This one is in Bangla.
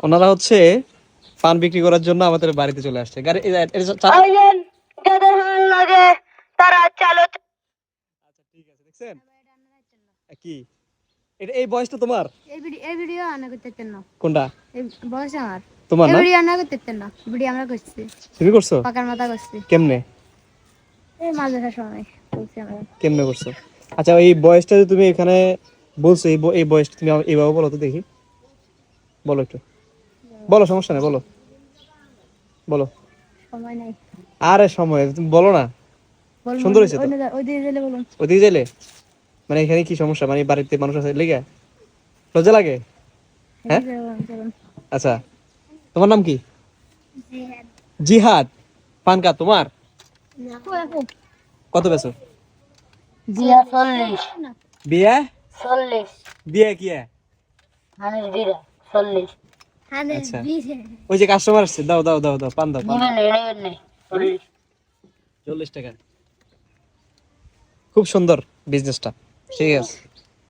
ওনারা হচ্ছে পান বিক্রি করার জন্য আমাদের বাড়িতে চলে আসছে। গাড়ি যাদের ভালো লাগে তারা চালো। আচ্ছা ঠিক আছে, দেখছেন কি এটা? এই বয়সটা তোমার? এই ভিডিও আনা করতেছেন না? কোনটা? এই বয়স আমার। তোমার এই না? ভিডিও আনা করতেছেন না? ভিডিও আমরা করছি। তুমি করছো? পাকার মাথা করছি। কেমনে? এই মাঝে সময় করছি আমরা। কেমনে করছো? আচ্ছা এই বয়সটা যে তুমি এখানে বলছো, এই বয়সটা তুমি এইভাবে বলো তো দেখি, বলো একটু, বলো, সমস্যা নেই, বলো বলো। সময় নাই। আরে সময় তুমি বলো না, সুন্দর হয়েছে তো। ওই দিকে গেলে বলুন। ওদিকে যাইলে মানে এখানে কি সমস্যা? মানে বাড়িতে মানুষ আছে লেগে লজ্জা লাগে? হ্যাঁ আচ্ছা, তোমার নাম কি? জিহাদ। পানকা তোমার কত বেছো? জিয়া 40। বিয়ে 40 বিয়ে কি? হানিস দিরা 40। আচ্ছা ওই যে কাস্টমার আসছে, দাও দাও দাও দাও, পান দাও, পান দাও। নেবেন না 40। 40 টাকা। খুব সুন্দর বিজনেসটা, ঠিক আছে।